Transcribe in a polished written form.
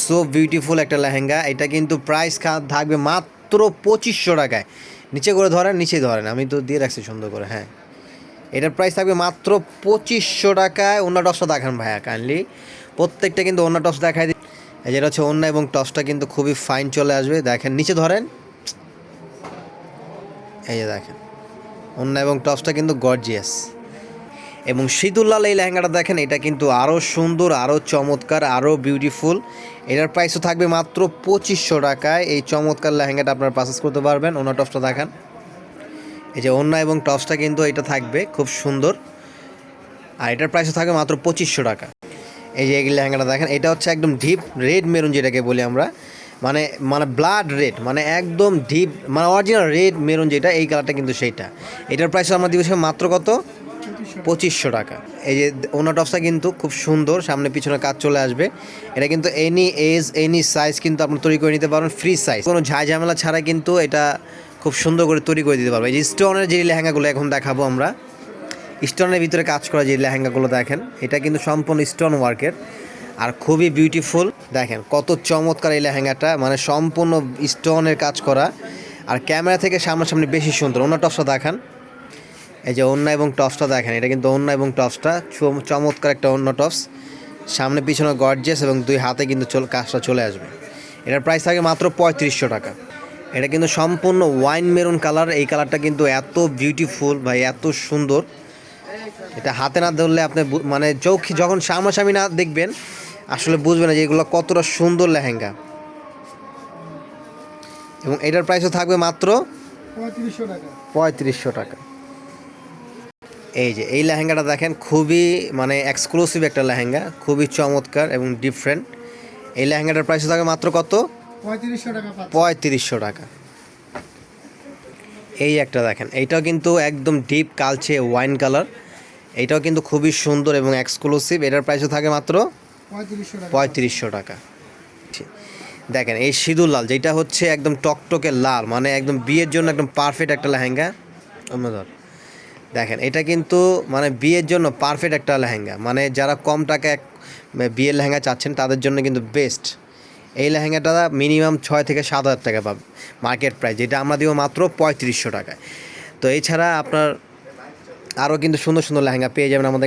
So beautiful একটা লেহেঙ্গা। এটা কিন্তু প্রাইস থাকবে মাত্র 2500 টাকায়। নিচে করে ধরেন, নিচে ধরেন, আমি তো দিয়ে রাখছি সুন্দর করে। হ্যাঁ, এটার প্রাইস থাকবে মাত্র 2500 টাকায়। ওন্না টপসটা দেখান ভাইয়া কাইন্ডলি, প্রত্যেকটা কিন্তু ওন্না টপস দেখাই দিই। যেটা হচ্ছে ওন্না এবং টপসটা কিন্তু খুবই ফাইন চলে আসবে। দেখেন নিচে ধরেন, এই যে দেখেন ওন্না এবং টপসটা কিন্তু গর্জিয়াস। এবং শীতুল্লাল এই লেহেঙ্গাটা দেখেন, এটা কিন্তু আরও সুন্দর, আরও চমৎকার, আরও বিউটিফুল। এটার প্রাইসও থাকবে মাত্র 2500 টাকায়। এই চমৎকার লেহেঙ্গাটা আপনারা পারচেস করতে পারবেন। ওন্না টপসটা দেখান, এই যে ওন্না এবং টপসটা কিন্তু এটা থাকবে খুব সুন্দর, আর এটার প্রাইসও থাকবে মাত্র 2500 টাকা। এই যে এই লেহেঙ্গাটা দেখেন, এটা হচ্ছে একদম ডিপ রেড মেরুন যেটাকে বলি আমরা, মানে মানে ব্লাড রেড, মানে একদম ডিপ, মানে অরিজিনাল রেড মেরুন যেটা, এই কালারটা কিন্তু সেইটা। এটার প্রাইস আমরা দিবো মাত্র কত? 2500 টাকা। এই যে ওন্না টপসটা কিন্তু খুব সুন্দর, সামনে পিছনে কাজ চলে আসবে। এটা কিন্তু এনি এজ এনি সাইজ কিন্তু আপনি তৈরি করে নিতে পারবেন, ফ্রি সাইজ, কোনো ঝামেলা ছাড়া কিন্তু এটা খুব সুন্দর করে তৈরি করে দিতে পারবে। এই যে স্টোনের যে লেহেঙ্গাগুলো এখন দেখাবো আমরা, স্টোনের ভিতরে কাজ করা যে লেহেঙ্গাগুলো দেখেন, এটা কিন্তু সম্পূর্ণ স্টোন ওয়ার্কের আর খুবই বিউটিফুল। দেখেন কত চমৎকার এই লেহেঙ্গাটা, মানে সম্পূর্ণ স্টোনের কাজ করা, আর ক্যামেরা থেকে সামনাসামনি বেশি সুন্দর। ওন্না টপসটা দেখান, এই যে ওন্না এবং টপসটা দেখেন, এটা কিন্তু ওন্না এবং টপসটা চমৎকার একটা ওন্না টপস, সামনে পিছনে গর্জিয়াস এবং দুই হাতে কিন্তু কাজটা চলে আসবে। এটার প্রাইস থাকে মাত্র 3500 টাকা। এটা কিন্তু সম্পূর্ণ ওয়াইন মেরুন কালার, এই কালারটা কিন্তু এত বিউটিফুল ভাই, এত সুন্দর। এটা হাতে না ধরলে আপনি মানে যখন সামনাসামনি না দেখবেন আসলে বুঝবেন না যে এগুলো কতটা সুন্দর লেহেঙ্গা। এবং এটার প্রাইসও থাকবে মাত্র 3500 টাকা। এই যে এই লেহেঙ্গাটা দেখেন, খুবই মানে এক্সক্লুসিভ একটা লেহেঙ্গা, খুবই চমৎকার এবং ডিফারেন্ট। এই লেহেঙ্গাটার প্রাইসও থাকবে মাত্র কত? 3500 টাকা। এই একটা দেখেন, এইটাও কিন্তু একদম ডিপ কালচে ওয়াইন কালার, এইটাও কিন্তু খুবই সুন্দর এবং এক্সক্লুসিভ। এটার প্রাইসও থাকে মাত্র 3500 টাকা। দেখেন এই সিঁদুর লাল, যেটা হচ্ছে একদম টকটকে লাল, মানে একদম বিয়ের জন্য একদম পারফেক্ট একটা লেহেঙ্গা। অন্যধর দেখেন, এটা কিন্তু মানে বিয়ের জন্য পারফেক্ট একটা লেহেঙ্গা, মানে যারা কম টাকায় বিয়ের লেহেঙ্গা চাচ্ছেন তাদের জন্য কিন্তু বেস্ট। এই লেহেঙ্গাটা মিনিমাম 6 থেকে 7000 টাকা পাবে মার্কেট প্রাইস, যেটা আমরা দিব মাত্র 3500 টাকায়। তো এছাড়া আপনার আরও কিন্তু সুন্দর সুন্দর লেহেঙ্গা পেয়ে যাবেন আমাদের